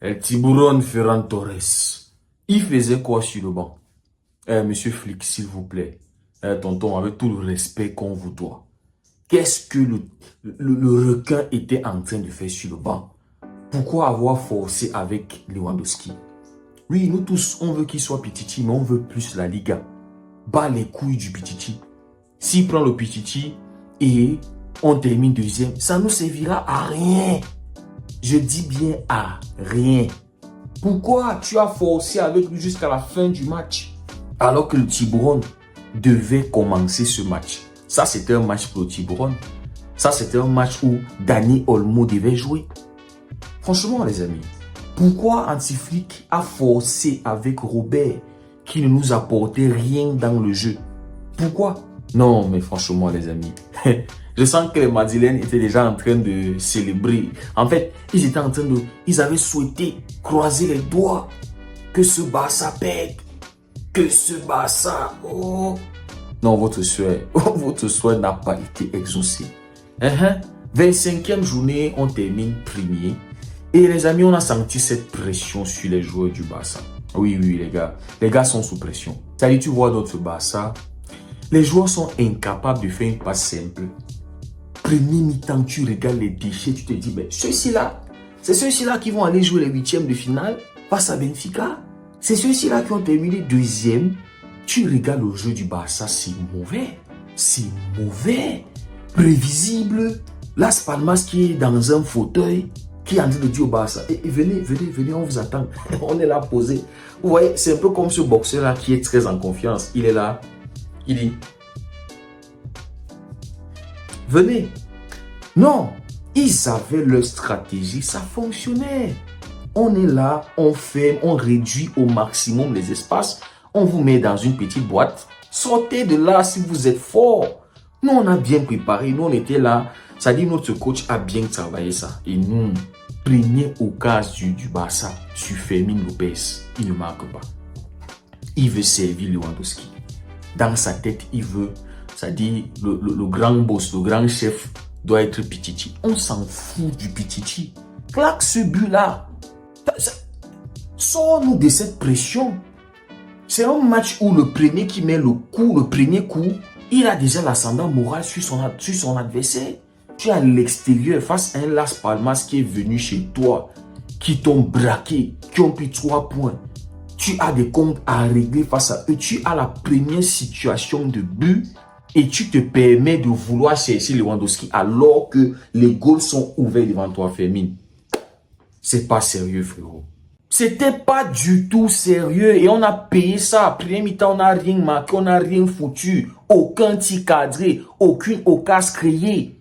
El Tiburon Ferran Torres. Il faisait quoi sur le banc? Monsieur Flick, s'il vous plaît. Tonton, avec tout le respect qu'on vous doit. Qu'est-ce que le requin était en train de faire sur le banc? Pourquoi avoir forcé avec Lewandowski? Oui, nous tous, on veut qu'il soit Pichichi, mais on veut plus la Liga. Bas les couilles du Pichichi. S'il prend le Pichichi et on termine deuxième, ça nous servira à rien. Je dis bien à rien. Pourquoi tu as forcé avec lui jusqu'à la fin du match? Alors que le Tiburon devait commencer ce match. Ça, c'était un match pour le Tiburon. Ça, c'était un match où Dani Olmo devait jouer. Franchement, les amis, pourquoi Anti-Flick a forcé avec Robert qui ne nous apportait rien dans le jeu? Pourquoi? Non, mais franchement, les amis, je sens que les Madrilènes étaient déjà en train de célébrer. En fait, ils avaient souhaité croiser les doigts que ce Barça pète. Que ce Barça, oh. Non, votre souhait n'a pas été exaucé. 25e journée, on termine premier. Et les amis, on a senti cette pression sur les joueurs du Barça. Oui, les gars. Les gars sont sous pression. C'est-à-dire, tu vois notre Barça, les joueurs sont incapables de faire une passe simple. Premier mi-temps, tu regardes les déchets, tu te dis, mais ceux-ci-là, c'est ceux-ci-là qui vont aller jouer les huitièmes de finale face à Benfica. C'est ceux-ci-là qui ont terminé deuxième. Tu regardes le jeu du Barça, c'est mauvais. C'est mauvais. Prévisible. Las Palmas qui est dans un fauteuil, qui est en train de dire au Barça, venez, on vous attend. On est là posé. Vous voyez, c'est un peu comme ce boxeur-là qui est très en confiance. Il est là. Il dit, venez. Non, ils avaient leur stratégie, ça fonctionnait. On est là, on ferme, on réduit au maximum les espaces. On vous met dans une petite boîte. Sortez de là si vous êtes fort. Nous, on a bien préparé. Nous, on était là. Ça dit, notre coach a bien travaillé ça. Et nous, premier occasion du Barça sur Fermin Lopez, il ne marque pas. Il veut servir Lewandowski. Dans sa tête, il veut, ça dit, le grand boss, le grand chef doit être Pichichi. On s'en fout du Pichichi. Claque ce but-là. Sors-nous de cette pression. C'est un match où le premier qui met le premier coup, il a déjà l'ascendant moral sur son adversaire. Tu es à l'extérieur face à un Las Palmas qui est venu chez toi, qui t'ont braqué, qui ont pris 3 points. Tu as des comptes à régler face à eux. Tu as la première situation de but et tu te permets de vouloir chercher Lewandowski alors que les goals sont ouverts devant toi, Fermin. C'est pas sérieux, frérot. C'était pas du tout sérieux et on a payé ça. Premier mi-temps, on n'a rien marqué, on n'a rien foutu. Aucun tir cadré, aucune occasion créée.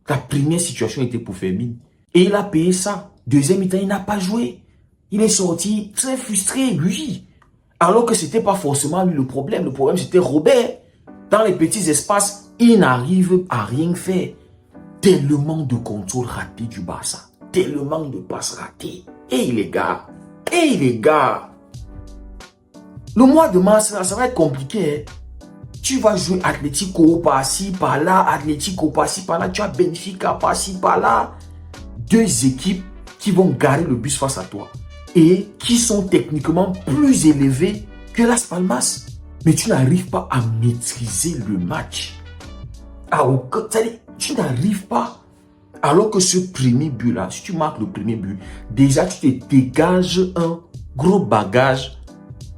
La première situation était pour Fermin. Et il a payé ça. Deuxième mi-temps, il n'a pas joué. Il est sorti très frustré, lui. Alors que c'était pas forcément lui le problème. Le problème, c'était Robert. Dans les petits espaces, il n'arrive à rien faire. Tellement de contrôle raté du Barça. Tellement de passes ratées. Hey les gars. Le mois de mars, là, ça va être compliqué. Hein? Tu vas jouer Atlético par-ci, par-là. Atlético par-ci, par-là. Tu as Benfica par-ci, par-là. 2 équipes qui vont garer le bus face à toi. Et qui sont techniquement plus élevées que Las Palmas. Mais tu n'arrives pas à maîtriser le match. Tu n'arrives pas. Alors que ce premier but-là, si tu marques le premier but, déjà tu te dégages un gros bagage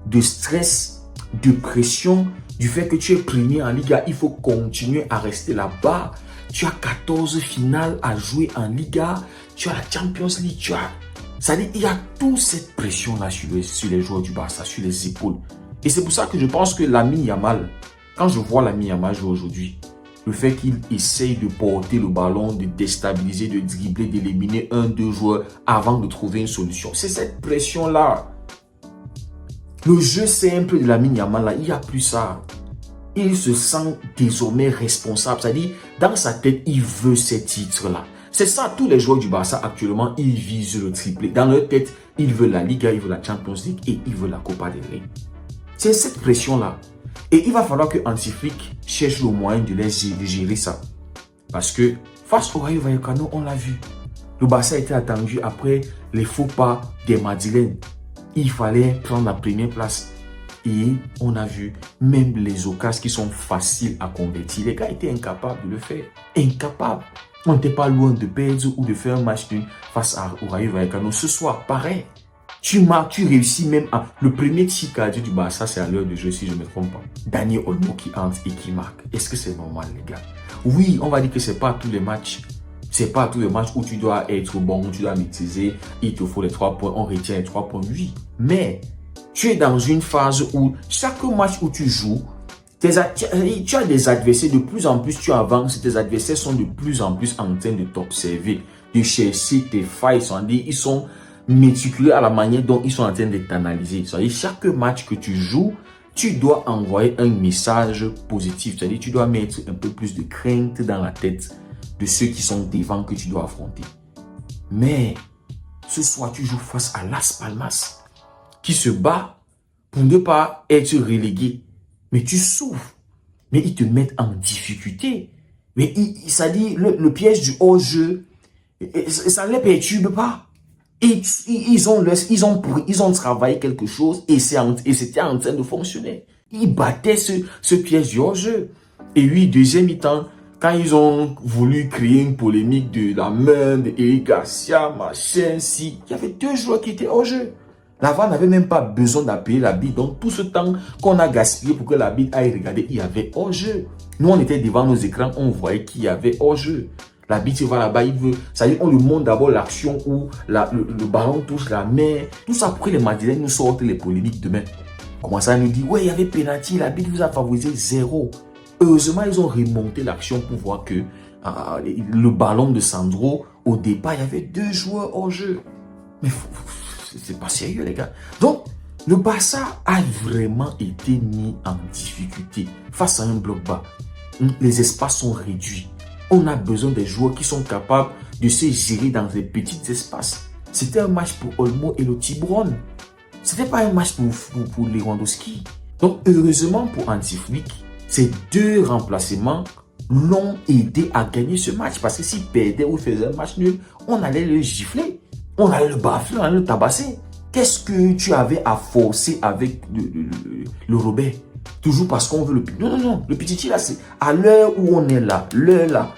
de stress, de pression, du fait que tu es premier en Liga. Il faut continuer à rester là-bas. Tu as 14 finales à jouer en Liga. Tu as la Champions League. Ça dit, il y a toute cette pression-là sur les joueurs du Barça, sur les épaules. Et c'est pour ça que je pense que Lamine Yamal, quand je vois Lamine Yamal jouer aujourd'hui, le fait qu'il essaye de porter le ballon, de déstabiliser, de dribbler, d'éliminer 1-2 joueurs avant de trouver une solution. C'est cette pression-là. Le jeu simple de Lamine Yamal, là, il n'y a plus ça. Il se sent désormais responsable. C'est-à-dire, dans sa tête, il veut ces titres-là. C'est ça, tous les joueurs du Barça actuellement, ils visent le triplé. Dans leur tête, ils veulent la Liga, ils veulent la Champions League et ils veulent la Copa del Rey. C'est cette pression-là. Et il va falloir que Anti-Flick cherche le moyen de gérer ça. Parce que face au Rayo Vallecano, on l'a vu. Le Barça était attendu après les faux pas des Madeleines. Il fallait prendre la première place. Et on a vu même les occasions qui sont faciles à convertir. Les gars étaient incapables de le faire. Incapables. On n'était pas loin de perdre ou de faire un match nul face au Rayo Vallecano. Ce soir, pareil. Tu marques, tu réussis même à... Le premier tir qu'a du Barça, c'est à l'heure de jeu, si je ne me trompe pas. Daniel Olmo qui entre et qui marque. Est-ce que c'est normal, les gars? Oui, on va dire que c'est pas tous les matchs. C'est pas tous les matchs où tu dois être bon, où tu dois maîtriser. Il te faut les 3 points, on retient les 3 points. Oui, mais tu es dans une phase où chaque match où tu joues, tu as des adversaires, de plus en plus tu avances, tes adversaires sont de plus en plus en train de t'observer, de chercher tes failles. Ils sont méticuleux à la manière dont ils sont en train de t'analyser. C'est-à-dire chaque match que tu joues, tu dois envoyer un message positif. C'est-à-dire tu dois mettre un peu plus de crainte dans la tête de ceux qui sont devant que tu dois affronter. Mais ce soir, tu joues face à Las Palmas qui se bat pour ne pas être relégué. Mais tu souffres. Mais ils te mettent en difficulté. Mais ça dit, le piège du hors-jeu, ça ne les perturbe pas. Et ils ont travaillé quelque chose et c'était en train de fonctionner. Ils battaient ce piège du hors-jeu. Et oui, deuxième mi-temps, quand ils ont voulu créer une polémique de la main d'Eric Garcia, machin, si, il y avait 2 joueurs qui étaient hors-jeu. La VAR n'avait même pas besoin d'appeler l'arbitre. Donc, tout ce temps qu'on a gaspillé pour que l'arbitre aille regarder, il y avait hors-jeu. Nous, on était devant nos écrans, on voyait qu'il y avait hors-jeu. L'arbitre va là-bas, il veut. Ça veut dire, on lui montre d'abord l'action où le ballon touche la main. Tout ça pour que les Madeleines nous sortent les polémiques demain. Comment ça nous dit, ouais, il y avait pénalty, l'arbitre vous a favorisé 0. Heureusement, ils ont remonté l'action pour voir que le ballon de Sandro, au départ, il y avait 2 joueurs hors jeu. Mais c'est pas sérieux, les gars. Donc, le Barça a vraiment été mis en difficulté face à un bloc bas. Les espaces sont réduits. On a besoin des joueurs qui sont capables de se gérer dans des petits espaces. C'était un match pour Olmo et le Tiburon. C'était pas un match pour Lewandowski. Donc, heureusement pour Hansi Flick, ces 2 remplacements l'ont aidé à gagner ce match. Parce que s'il perdait ou faisait un match nul, on allait le gifler. On allait le bafler, on allait le tabasser. Qu'est-ce que tu avais à forcer avec le Robert? Toujours parce qu'on veut le... Non. Le petit là, c'est à l'heure où on est là. L'heure là.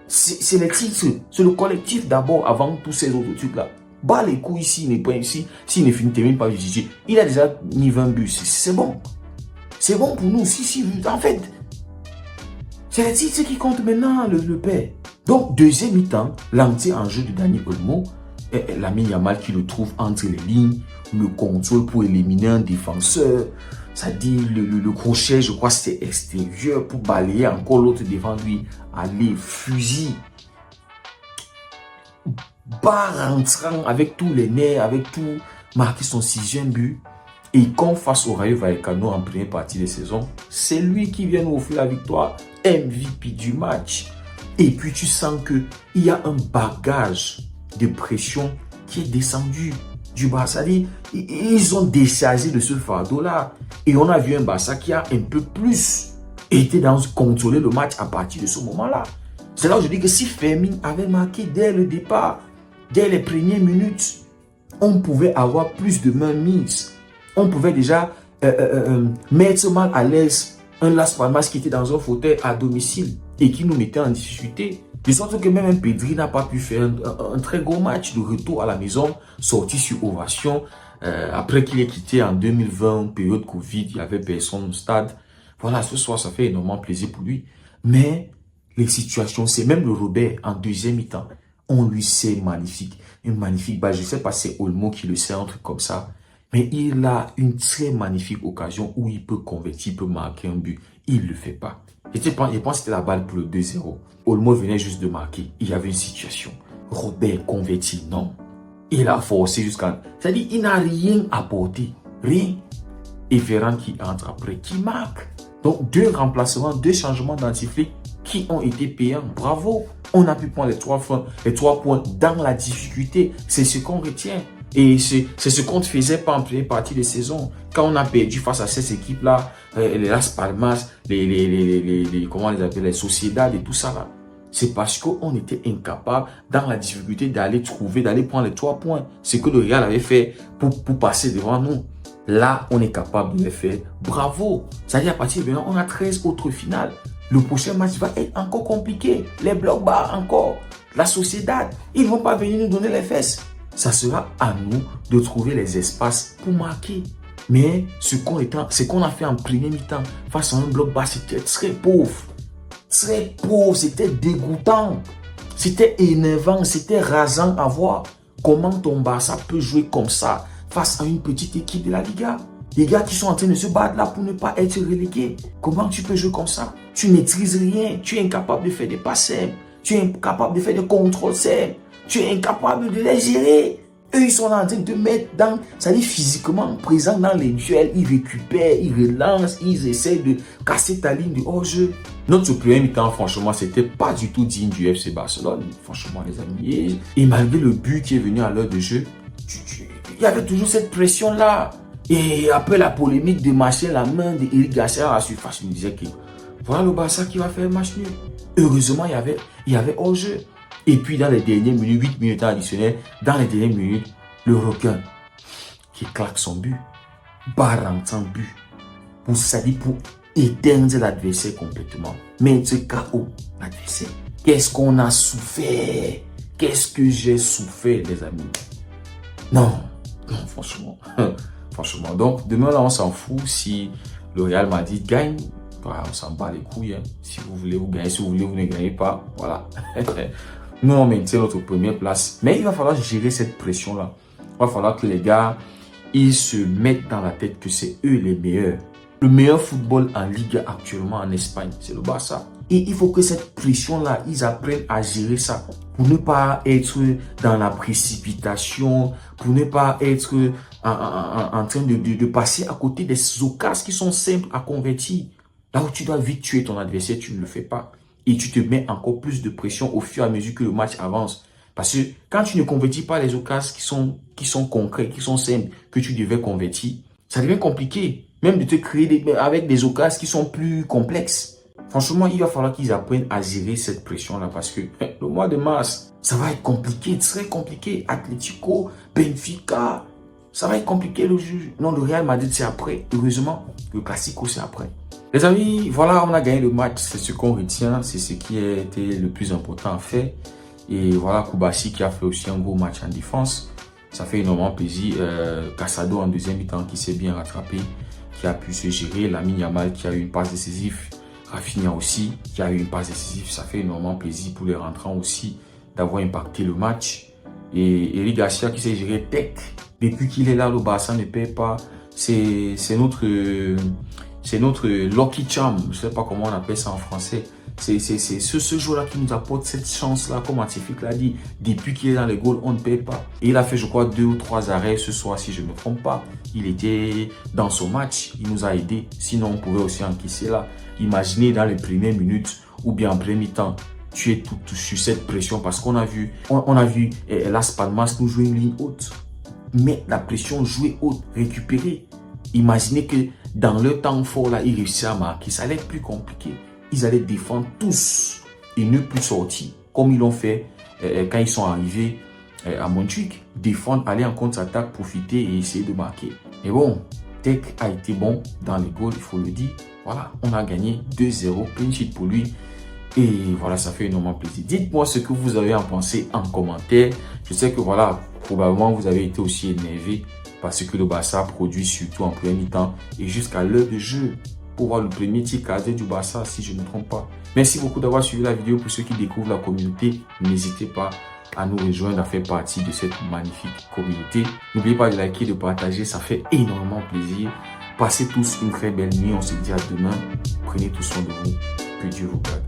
C'est les titres. C'est le collectif d'abord avant tous ces autres trucs là. Bas les couilles ici, il n'est pas ici. S'il ne termine pas ici, il a déjà mis 20 buts. C'est bon. C'est bon pour nous. Si, en fait, c'est les titres qui comptent maintenant, le père. Donc, deuxième mi-temps, l'entier en jeu de Dani Olmo, Lamine Yamal qui le trouve entre les lignes, le contrôle pour éliminer un défenseur, ça dit le crochet, je crois c'était extérieur pour balayer encore l'autre devant lui, aller fusil, bas rentrant avec tous les nerfs, avec tout, marquer son 6e but. Et quand face au Rayo Vallecano en première partie de saison, c'est lui qui vient nous offrir la victoire, MVP du match. Et puis tu sens qu'il y a un bagage de pression qui est descendu du Barça. Ils ont déchargé de ce fardeau-là. Et on a vu un Barça qui a un peu plus été dans contrôler le match à partir de ce moment-là. C'est là où je dis que si Fermin avait marqué dès le départ, dès les premières minutes, on pouvait avoir plus de main mise. On pouvait déjà mettre mal à l'aise un Las Palmas qui était dans un fauteuil à domicile et qui nous mettait en difficulté. De sorte que même un Pedri n'a pas pu faire un très gros match de retour à la maison, sorti sur ovation. Après qu'il ait quitté en 2020, période Covid, il n'y avait personne au stade. Voilà, ce soir, ça fait énormément plaisir pour lui. Mais les situations, c'est même le Robert en deuxième mi-temps. On lui sait magnifique. Une magnifique balle. Je ne sais pas si c'est Olmo qui le sait, un truc comme ça. Mais il a une très magnifique occasion où il peut convertir, il peut marquer un but. Il ne le fait pas. Je pense que c'était la balle pour le 2-0. Olmo venait juste de marquer. Il y avait une situation. Robert converti, non. Il a forcé jusqu'à... C'est-à-dire, il n'a rien apporté. Rien. Et Ferran qui entre après, qui marque. Donc, 2 remplacements, 2 changements d'antiflic qui ont été payants. Bravo. On a pu prendre les 3 points dans la difficulté. C'est ce qu'on retient. Et c'est ce qu'on ne faisait pas en première partie de saison. Quand on a perdu face à ces équipes-là, les Las Palmas, comment on les appelle, les Sociedad et tout ça là. C'est parce qu'on était incapable, dans la difficulté, d'aller prendre les 3 points. Ce que le Real avait fait pour passer devant nous. Là, on est capable de le faire. Bravo. C'est-à-dire, à partir de maintenant, on a 13 autres finales. Le prochain match va être encore compliqué. Les blocs bas encore. La Sociedad, ils ne vont pas venir nous donner les fesses. Ça sera à nous de trouver les espaces pour marquer. Mais ce qu'on a fait en premier mi-temps face à un bloc bas, c'était très pauvre. Très pauvre, c'était dégoûtant. C'était énervant, c'était rasant à voir. Comment ton Barça peut jouer comme ça face à une petite équipe de la Liga? Les gars qui sont en train de se battre là pour ne pas être relégués. Comment tu peux jouer comme ça? Tu maîtrises rien. Tu es incapable de faire des passes simples. Tu es incapable de faire des contrôles simples. Tu es incapable de les gérer. Eux, ils sont en train de mettre dans, c'est-à-dire physiquement présents dans les duels. Ils récupèrent, ils relancent, ils essaient de casser ta ligne de hors-jeu. Notre premier mi-temps, franchement, c'était pas du tout digne du FC Barcelone. Franchement, les amis. Et malgré le but qui est venu à l'heure de jeu, il y avait toujours cette pression-là. Et après la polémique de marcher la main d'Eric Garcia à la surface, je me disais que voilà le Barça qui va faire un match nul. Heureusement, il y avait hors-jeu. Et puis dans les dernières minutes, 8 minutes additionnelles, dans les dernières minutes, le requin qui claque son but, barre en temps but, pour éteindre l'adversaire complètement. Mettre KO l'adversaire. Qu'est-ce qu'on a souffert? Qu'est-ce que j'ai souffert, les amis? Non, franchement. Franchement. Donc, demain, là, on s'en fout si le Real Madrid gagne. Voilà, on s'en bat les couilles. Hein. Si vous voulez, vous gagnez. Si vous voulez, vous ne gagnez pas. Voilà. Nous, on maintient notre première place. Mais il va falloir gérer cette pression-là. Il va falloir que les gars, ils se mettent dans la tête que c'est eux les meilleurs. Le meilleur football en Ligue actuellement en Espagne, c'est le Barça. Et il faut que cette pression-là, ils apprennent à gérer ça. Pour ne pas être dans la précipitation, pour ne pas être en train de passer à côté des occasions qui sont simples à convertir. Là où tu dois vite tuer ton adversaire, tu ne le fais pas. Et tu te mets encore plus de pression au fur et à mesure que le match avance. Parce que quand tu ne convertis pas les occasions qui sont concrètes, qui sont simples, que tu devais convertir, ça devient compliqué. Même de te créer avec des occasions qui sont plus complexes. Franchement, il va falloir qu'ils apprennent à gérer cette pression-là parce que le mois de mars, ça va être compliqué, très compliqué. Atlético, Benfica, ça va être compliqué le jeu. Non, le Real Madrid, c'est après. Heureusement, le Classico, c'est après. Les amis, voilà, on a gagné le match. C'est ce qu'on retient. C'est ce qui a été le plus important à faire. Et voilà, Koubassi qui a fait aussi un beau match en défense. Ça fait énormément plaisir. Casado en deuxième mi-temps qui s'est bien rattrapé, qui a pu se gérer. Lamine Yamal qui a eu une passe décisive. Rafinha aussi qui a eu une passe décisive. Ça fait énormément plaisir pour les rentrants aussi d'avoir impacté le match. Et Eric Garcia qui s'est géré tech. Depuis qu'il est là, le Barça ne perd pas. C'est notre lucky charm. Je ne sais pas comment on appelle ça en français. C'est ce jour-là qui nous apporte cette chance-là, comme Antifique l'a dit. Depuis qu'il est dans les goals, on ne paye pas. Et il a fait, je crois, 2 ou 3 arrêts ce soir, si je ne me trompe pas. Il était dans son match. Il nous a aidés. Sinon, on pouvait aussi encaisser là. Imaginez dans les premières minutes ou bien en premier mi-temps, tu es tout sur cette pression parce qu'on a vu, Las Palmas nous jouer une ligne haute. Mettre la pression, jouer haute, récupérer. Imaginez que dans leur temps fort là, ils réussissaient à marquer. Ça allait être plus compliqué. Ils allaient défendre tous et ne plus sortir comme ils l'ont fait quand ils sont arrivés à Montjuic. Défendre, aller en contre-attaque, profiter et essayer de marquer. Mais bon, Tech a été bon dans les goals, il faut le dire. Voilà, on a gagné 2-0, clean sheet pour lui. Et voilà, ça fait énormément plaisir. Dites-moi ce que vous avez en pensé en commentaire. Je sais que voilà, probablement vous avez été aussi énervé parce que le Barça produit surtout en premier mi-temps et jusqu'à l'heure de jeu pour voir le premier tir cadré du Barça, si je ne me trompe pas. Merci beaucoup d'avoir suivi la vidéo. Pour ceux qui découvrent la communauté, n'hésitez pas à nous rejoindre, à faire partie de cette magnifique communauté. N'oubliez pas de liker, de partager, ça fait énormément plaisir. Passez tous une très belle nuit, on se dit à demain. Prenez tout soin de vous, que Dieu vous garde.